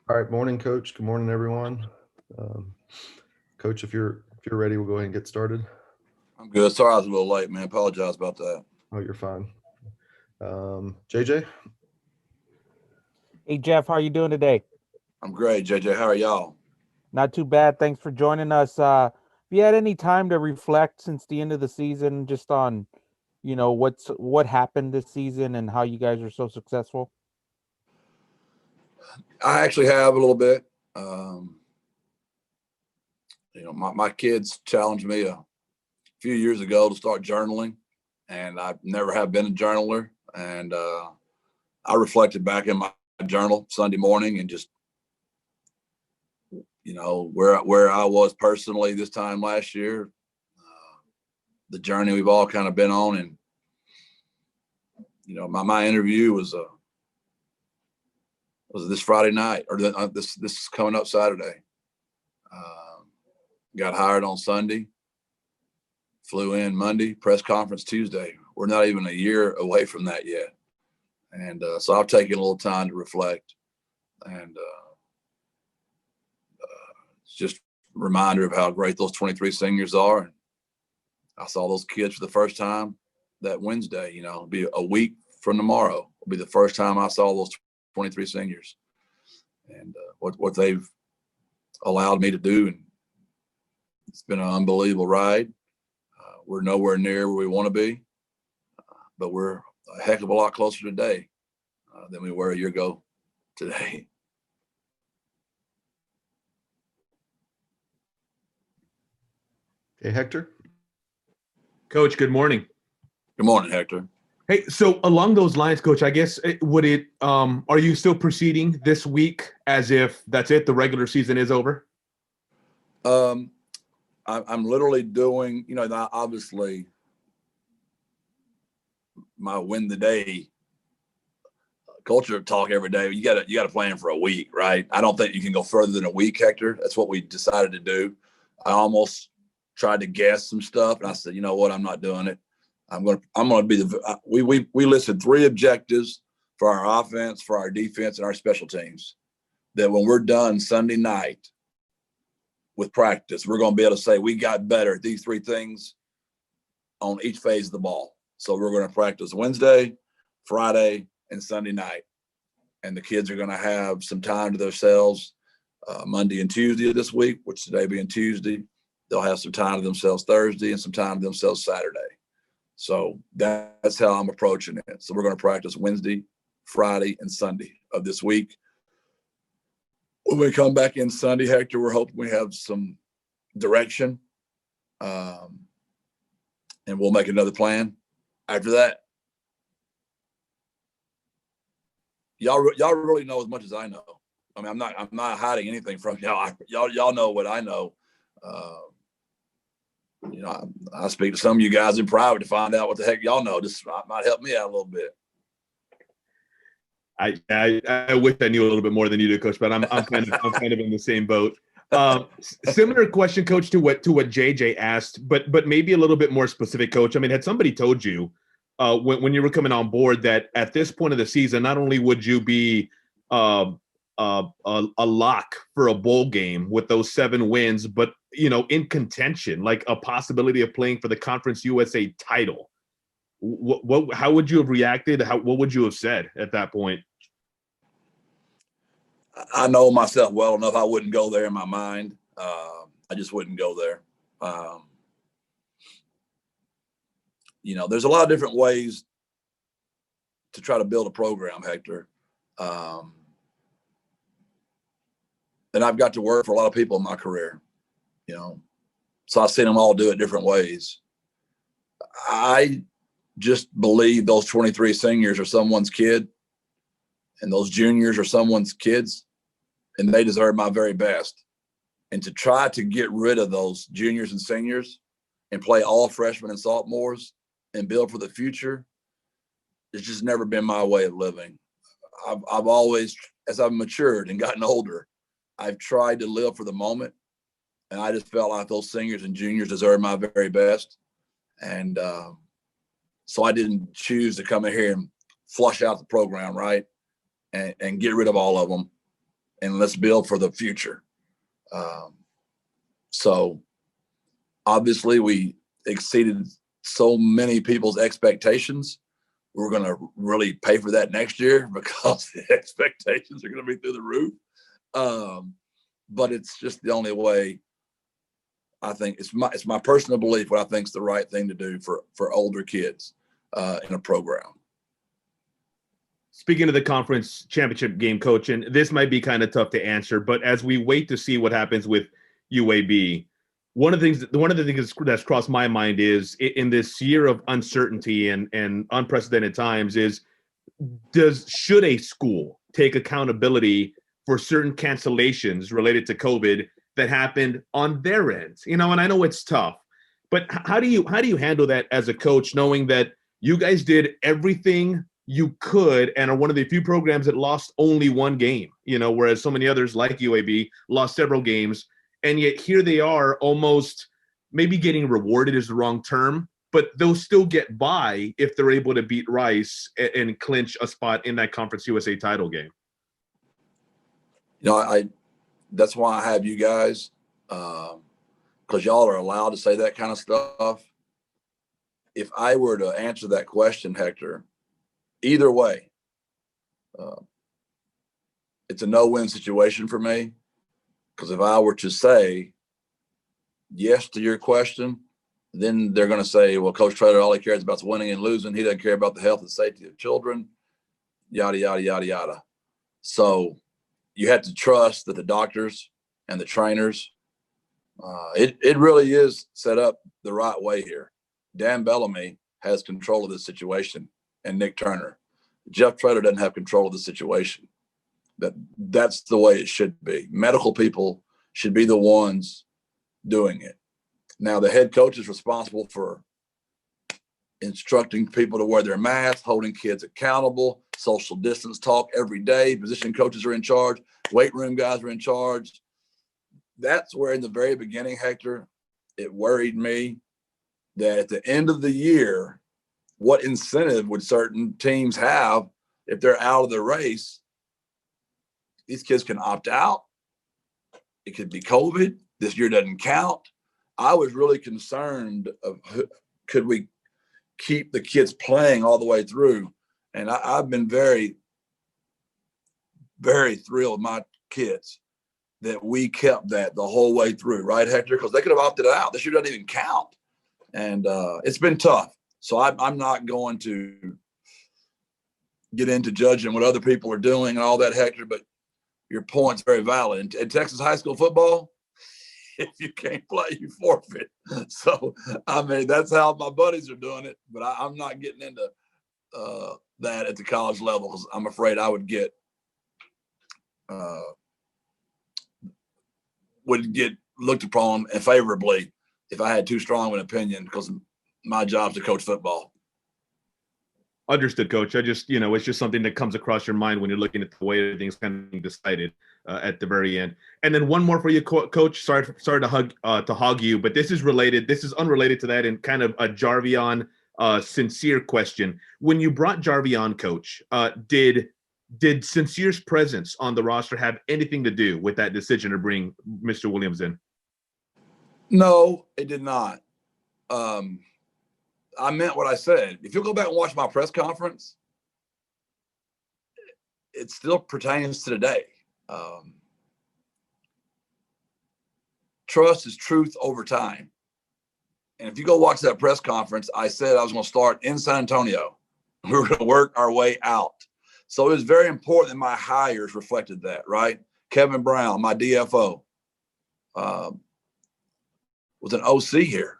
All right, morning, Coach. Good morning, everyone. Um, Coach, if you're ready, we'll go ahead and get started. I'm good. Sorry I was a little late, man. Apologize about that. Oh, you're fine. JJ, Hey Jeff, how are you doing today? I'm great, JJ. How are y'all? Not too bad. Thanks for joining us. If you had any time to reflect since the end of the season, just on what happened this season and how you guys are so successful. I actually have a little bit. Um, my kids challenged me a few years ago to start journaling, and I never have been a journaler. And I reflected back in my journal Sunday morning and just, where I was personally this time last year, the journey we've all kind of been on. And, my interview was this Friday night or this coming up Saturday. Got hired on Sunday, flew in Monday, press conference Tuesday. We're not even a year away from that yet. And so I've taken a little time to reflect. And it's just a reminder of how great those 23 seniors are. And I saw those kids for the first time that Wednesday. It'll be a week from tomorrow. It'll be the first time I saw those 23 seniors. And what they've allowed me to do. And it's been an unbelievable ride. We're nowhere near where we want to be, but we're a heck of a lot closer today than we were a year ago today. hey Hector. Coach, good morning. Good morning, Hector. Hey, so along those lines, Coach, I guess are you still proceeding this week as if that's it, the regular season is over? I'm literally doing, obviously my win the day culture talk every day. You got to plan for a week, right? I don't think you can go further than a week, Hector. That's what we decided to do. I almost tried to guess some stuff, and I said, you know what, I'm not doing it. I'm gonna be the. We listed 3 objectives for our offense, for our defense, and our special teams. That when we're done Sunday night with practice, we're going to be able to say we got better at these 3 things on each phase of the ball. So we're going to practice Wednesday, Friday, and Sunday night. And the kids are going to have some time to themselves Monday and Tuesday of this week, which today being Tuesday. They'll have some time to themselves Thursday and some time to themselves Saturday. So that's how I'm approaching it. So we're going to practice Wednesday, Friday, and Sunday of this week. When we come back in Sunday, Hector, we're hoping we have some direction, and we'll make another plan after that. Y'all really know as much as I know. I mean, I'm not hiding anything from y'all. Y'all know what I know. I speak to some of you guys in private to find out what the heck y'all know. This might help me out a little bit. I wish I knew a little bit more than you do, Coach, but I'm kind of in the same boat. Similar question, Coach, to what JJ asked, but maybe a little bit more specific, Coach. I mean, had somebody told you when you were coming on board that at this point of the season, not only would you be a lock for a bowl game with those 7 wins, but in contention, like a possibility of playing for the Conference USA title. How would you have reacted? What would you have said at that point? I know myself well enough. I wouldn't go there in my mind. I just wouldn't go there. There's a lot of different ways to try to build a program, Hector. And I've got to work for a lot of people in my career, so I've seen them all do it different ways. I just believe those 23 seniors are someone's kid, and those juniors are someone's kids, and they deserve my very best. And to try to get rid of those juniors and seniors and play all freshmen and sophomores and build for the future, it's just never been my way of living. I've always, as I've matured and gotten older, I've tried to live for the moment, and I just felt like those seniors and juniors deserve my very best. And so I didn't choose to come in here and flush out the program, right, and get rid of all of them. and let's build for the future. So obviously we exceeded so many people's expectations. We're going to really pay for that next year because the expectations are going to be through the roof. But it's just the only way. I think it's my personal belief what I think is the right thing to do for older kids in a program. Speaking of the conference championship game, Coach, and this might be kind of tough to answer, but as we wait to see what happens with UAB, one of the things that's crossed my mind is in this year of uncertainty and unprecedented times is should a school take accountability for certain cancellations related to COVID that happened on their end? And I know it's tough, but how do you handle that as a coach, knowing that you guys did everything you could and are one of the few programs that lost only one game, whereas so many others like UAB lost several games, and yet here they are almost maybe getting rewarded is the wrong term, but they'll still get by if they're able to beat Rice and clinch a spot in that Conference USA title game. That's why I have you guys, because y'all are allowed to say that kind of stuff. If I were to answer that question, Hector, either way, it's a no-win situation for me. Because if I were to say yes to your question, then they're going to say, well, Coach Traylor, all he cares about is winning and losing. He doesn't care about the health and safety of children, yada, yada, yada, yada. So you have to trust that the doctors and the trainers, it really is set up the right way here. Dan Bellamy has control of this situation, and Nick Turner. Jeff Traylor doesn't have control of the situation. That's the way it should be. Medical people should be the ones doing it. Now, the head coach is responsible for instructing people to wear their masks, holding kids accountable, social distance talk every day. Position coaches are in charge. Weight room guys are in charge. That's where in the very beginning, Hector, it worried me that at the end of the year, what incentive would certain teams have if they're out of the race? These kids can opt out. It could be COVID. This year doesn't count. I was really concerned of could we keep the kids playing all the way through. And I've been very, very thrilled with my kids that we kept that the whole way through, right, Hector? Because they could have opted out. This year doesn't even count. And it's been tough. So I'm not going to get into judging what other people are doing and all that, Hector, but your point's very valid. In Texas high school football, if you can't play, you forfeit. So, that's how my buddies are doing it, but I'm not getting into that at the college level because I'm afraid I would get looked upon favorably if I had too strong an opinion because my job's to coach football. Understood, Coach. I just, it's just something that comes across your mind when you're looking at the way everything's kind of being decided at the very end. And then one more for you, Coach. Sorry to hog you, but this is related. This is unrelated to that and kind of a Jarvion sincere question. When you brought Jarvion, Coach, did Sincere's presence on the roster have anything to do with that decision to bring Mr. Williams in? No, it did not. I meant what I said. If you'll go back and watch my press conference, it still pertains to today. Trust is truth over time. And if you go watch that press conference, I said I was going to start in San Antonio. We were going to work our way out. So it was very important that my hires reflected that, right? Kevin Brown, my DFO, was an OC here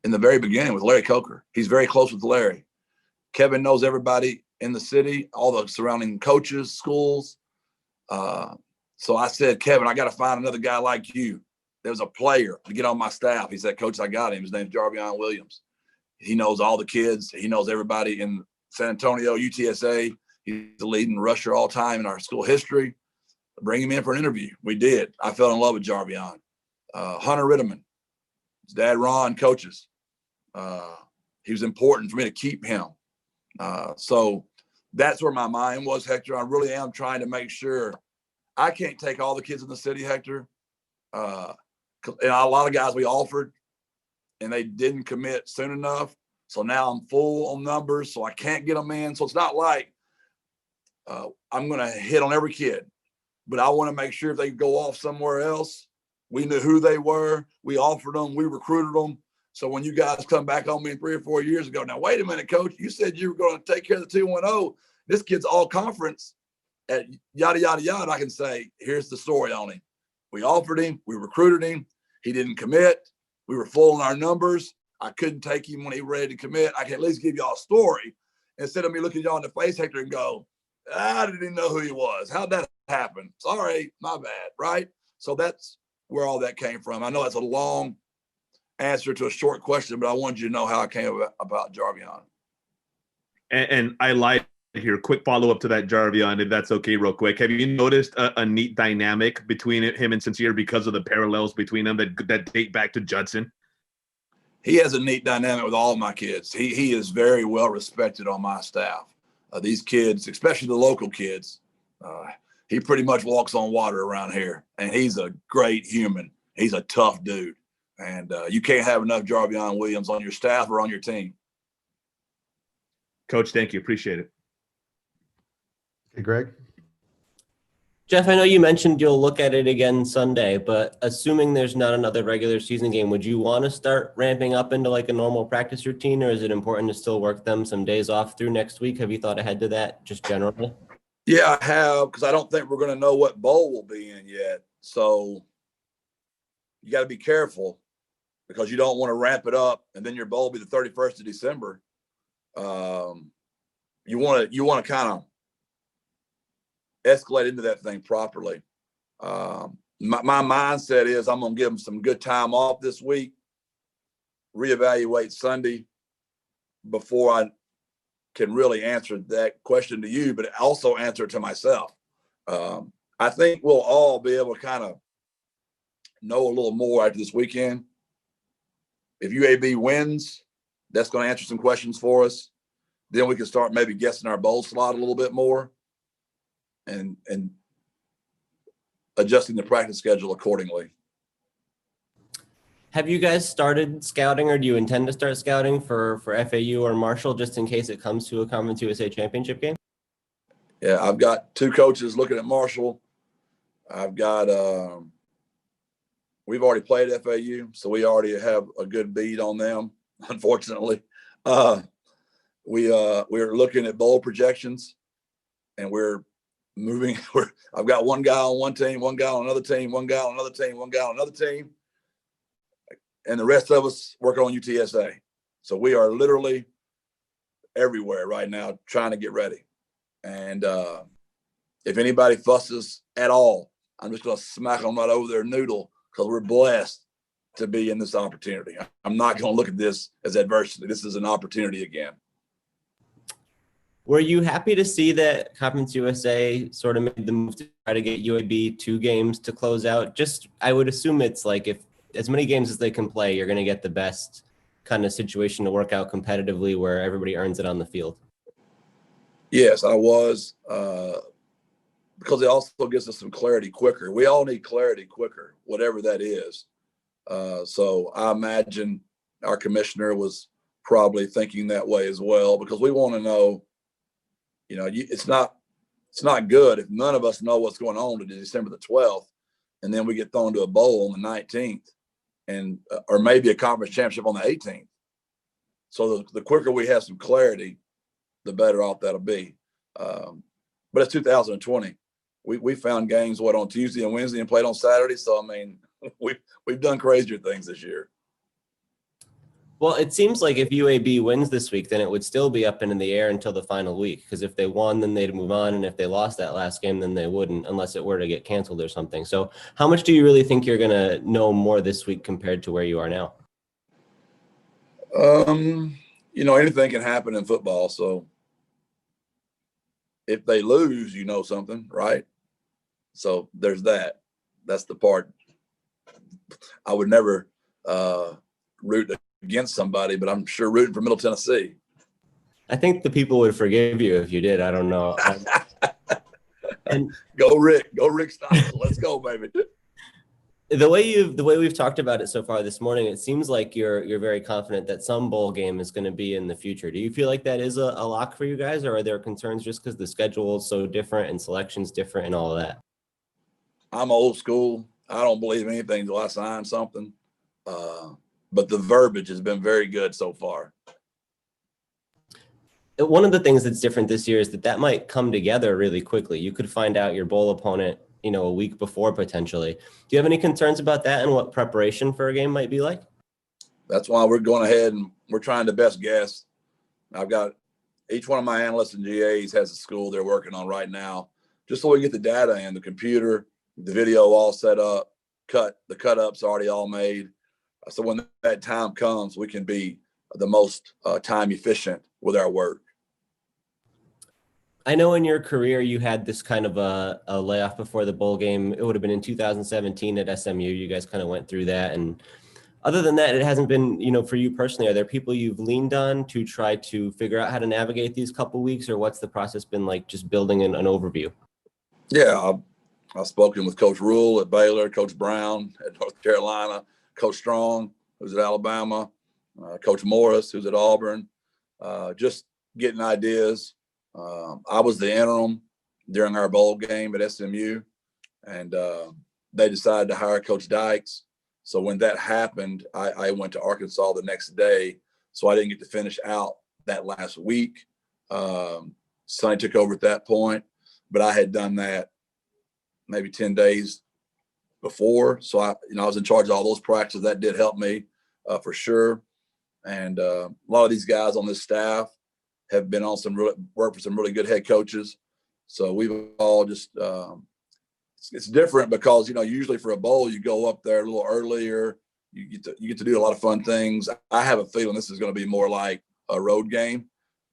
in the very beginning with Larry Coker. He's very close with Larry. Kevin knows everybody in the city, all the surrounding coaches, schools. So I said, Kevin, I got to find another guy like you. There was a player to get on my staff. He said, Coach, I got him. His name's Jarvion Williams. He knows all the kids. He knows everybody in San Antonio, UTSA. He's the leading rusher all time in our school history. Bring him in for an interview. We did. I fell in love with Jarvion. Hunter Ritterman, his dad, Ron, coaches. He was important for me to keep him. So that's where my mind was, Hector. I really am trying to make sure I can't take all the kids in the city, Hector. And a lot of guys we offered, and they didn't commit soon enough. So now I'm full on numbers, so I can't get them in. So it's not like I'm going to hit on every kid, but I want to make sure if they go off somewhere else, we knew who they were. We offered them. We recruited them. So when you guys come back on me 3 or 4 years ago, now, wait a minute, coach, you said you were going to take care of the 2-1-0. This kid's all conference at yada, yada, yada. I can say, here's the story on him. We offered him. We recruited him. He didn't commit. We were full on our numbers. I couldn't take him when he was ready to commit. I can at least give y'all a story instead of me looking y'all in the face, Hector, and go, I didn't even know who he was. How'd that happen? Sorry, my bad, right? So that's where all that came from. I know that's a long answer to a short question, but I wanted you to know how I came about Jarvion. And I lied here. Quick follow-up to that, Jarvion, if that's okay, real quick. Have you noticed a neat dynamic between him and Sincere because of the parallels between them that date back to Judson? He has a neat dynamic with all of my kids. He is very well respected on my staff. These kids, especially the local kids, he pretty much walks on water around here, and he's a great human. He's a tough dude, and you can't have enough Jarvion Williams on your staff or on your team. Coach, thank you. Appreciate it. Okay, Greg. Jeff, I know you mentioned you'll look at it again Sunday, but assuming there's not another regular season game, would you want to start ramping up into like a normal practice routine, or is it important to still work them some days off through next week? Have you thought ahead to that, just generally? Yeah, I have, because I don't think we're going to know what bowl we'll be in yet. So you got to be careful, because you don't want to ramp it up and then your bowl will be the 31st of December. You want to kind of escalate into that thing properly. My mindset is I'm going to give them some good time off this week, reevaluate Sunday before I can really answer that question to you, but also answer it to myself. I think we'll all be able to kind of know a little more after this weekend. If UAB wins, that's going to answer some questions for us. Then we can start maybe guessing our bowl slot a little bit more and adjusting the practice schedule accordingly. Have you guys started scouting, or do you intend to start scouting for FAU or Marshall, just in case it comes to a Conference USA championship game? Yeah, I've got 2 coaches looking at Marshall. I've got we've already played FAU, so we already have a good bead on them, unfortunately. We're looking at bowl projections, and we're moving. I've got one guy on one team, one guy on another team, one guy on another team, one guy on another team, and the rest of us working on UTSA. So we are literally everywhere right now trying to get ready. And if anybody fusses at all, I'm just going to smack them right over their noodle, because we're blessed to be in this opportunity. I'm not going to look at this as adversity. This is an opportunity again. Were you happy to see that Conference USA sort of made the move to try to get UAB 2 games to close out? Just, I would assume it's like, if as many games as they can play, you're going to get the best kind of situation to work out competitively where everybody earns it on the field. Yes, I was, because it also gives us some clarity quicker. We all need clarity quicker, whatever that is. So I imagine our commissioner was probably thinking that way as well, because we want to know, it's not good if none of us know what's going on to December the 12th, and then we get thrown to a bowl on the 19th, or maybe a conference championship on the 18th. So the quicker we have some clarity, the better off that'll be. But it's 2020. We found games on Tuesday and Wednesday and played on Saturday. So I mean, we've done crazier things this year. Well, it seems like if UAB wins this week, then it would still be up in the air until the final week. Because if they won, then they'd move on, and if they lost that last game, then they wouldn't, unless it were to get canceled or something. So, how much do you really think you're going to know more this week compared to where you are now? Anything can happen in football. So if they lose, something, right? So there's that. That's the part. I would never root against somebody, but I'm sure rooting for Middle Tennessee. I think the people would forgive you if you did. I don't know. And Go Rick Stockton. Let's go, baby. the way we've talked about it so far this morning, it seems like you're very confident that some bowl game is going to be in the future. Do you feel like that is a lock for you guys, or are there concerns just because the schedule is so different and selection's different and all of that? I'm old school. I don't believe anything until I sign something. But the verbiage has been very good so far. One of the things that's different this year is that might come together really quickly. You could find out your bowl opponent, a week before potentially. Do you have any concerns about that and what preparation for a game might be like? That's why we're going ahead and we're trying to best guess. I've got each one of my analysts and GAs has a school they're working on right now, just so we get the data in, the computer, the video all set up, the cut-ups already all made. So when that time comes, we can be the most time efficient with our work. I know in your career you had this kind of a layoff before the bowl game. It would have been in 2017 at SMU. You guys kind of went through that. And other than that, it hasn't been, for you personally, are there people you've leaned on to try to figure out how to navigate these couple weeks, or what's the process been like just building an overview? Yeah, I've spoken with Coach Rule at Baylor, Coach Brown at North Carolina, Coach Strong, who's at Alabama, Coach Morris, who's at Auburn, just getting ideas. I was the interim during our bowl game at SMU, and they decided to hire Coach Dykes. So when that happened, I went to Arkansas the next day, so I didn't get to finish out that last week. Sonny took over at that point, but I had done that maybe 10 days before. So I was in charge of all those practices. That did help me for sure. And a lot of these guys on this staff have been on work for some really good head coaches. So we've all just, it's different because, usually for a bowl, you go up there a little earlier. You get to do a lot of fun things. I have a feeling this is going to be more like a road game,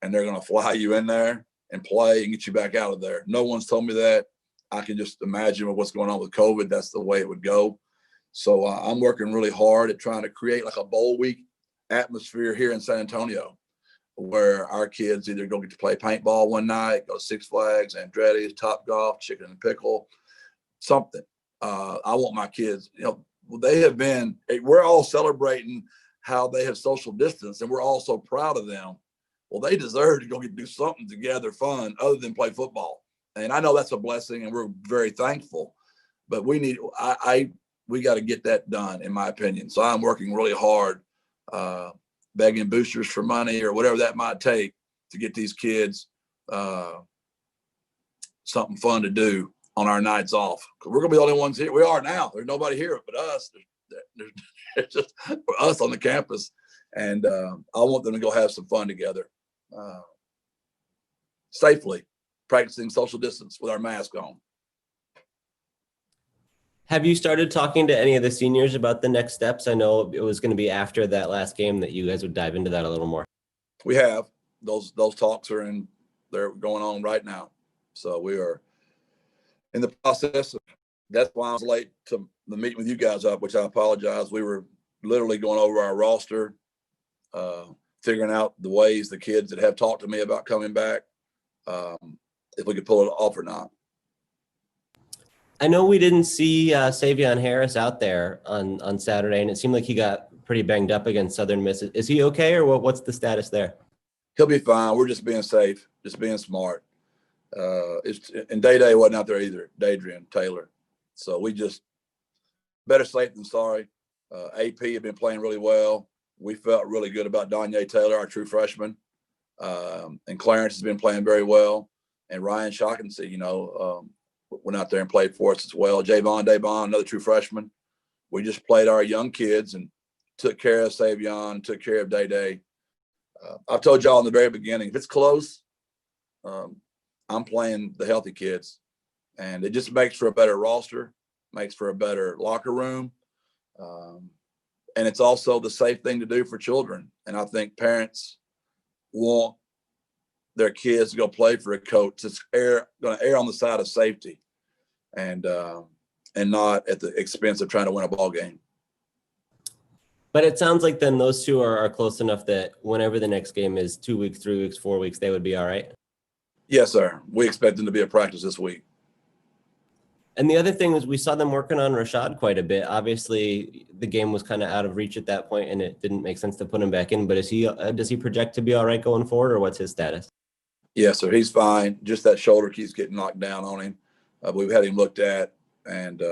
and they're going to fly you in there and play and get you back out of there. No one's told me that. I can just imagine with what's going on with COVID, that's the way it would go. So I'm working really hard at trying to create like a bowl week atmosphere here in San Antonio, where our kids either go get to play paintball one night, go to Six Flags, Andretti's, Top Golf, Chicken and Pickle, something. I want my kids, we're all celebrating how they have social distance, and we're all so proud of them. Well, they deserve to go get to do something together fun other than play football. And I know that's a blessing, and we're very thankful, but we got to get that done, in my opinion. So I'm working really hard, begging boosters for money or whatever that might take to get these kids something fun to do on our nights off. We're going to be the only ones here. We are now. There's nobody here but us. There's just us on the campus. And I want them to go have some fun together safely, practicing social distance with our mask on. Have you started talking to any of the seniors about the next steps? I know it was going to be after that last game that you guys would dive into that a little more. We have. Those talks they're going on right now. So we are in the process. That's why I was late to the meeting with you guys up, which I apologize. We were literally going over our roster, figuring out the ways the kids that have talked to me about coming back, if we could pull it off or not. I know we didn't see Savion Harris out there on Saturday, and it seemed like he got pretty banged up against Southern Miss. Is he okay, or what's the status there? He'll be fine. We're just being safe, just being smart. And Day wasn't out there either, Dadrian Taylor. So we just better safe than sorry. AP had been playing really well. We felt really good about Donye Taylor, our true freshman. And Clarence has been playing very well. And Ryan Shaughnessy, went out there and played for us as well. Javon Daybon, another true freshman. We just played our young kids and took care of Savion, took care of Day. I've told y'all in the very beginning, if it's close, I'm playing the healthy kids. And it just makes for a better roster, makes for a better locker room. And it's also the safe thing to do for children. And I think parents want their kids to go play for a coach that's going to err on the side of safety and not at the expense of trying to win a ball game. But it sounds like then those two are close enough that whenever the next game is 2 weeks, 3 weeks, 4 weeks, they would be all right. Yes, sir. We expect them to be at practice this week. And the other thing was we saw them working on Rashaad quite a bit. Obviously, the game was kind of out of reach at that point, and it didn't make sense to put him back in. But is he does he project to be all right going forward, or what's his status? Yeah, so he's fine. Just that shoulder keeps getting knocked down on him. We've had him looked at, and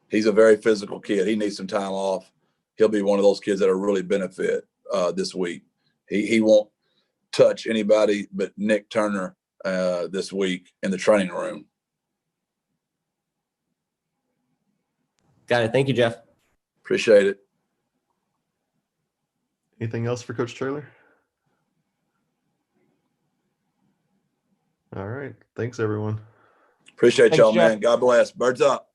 he's a very physical kid. He needs some time off. He'll be one of those kids that'll really benefit this week. He won't touch anybody but Nick Turner this week in the training room. Got it. Thank you, Jeff. Appreciate it. Anything else for Coach Traylor? All right. Thanks, everyone. Appreciate Thanks, y'all, Jeff. man. God bless. Birds up.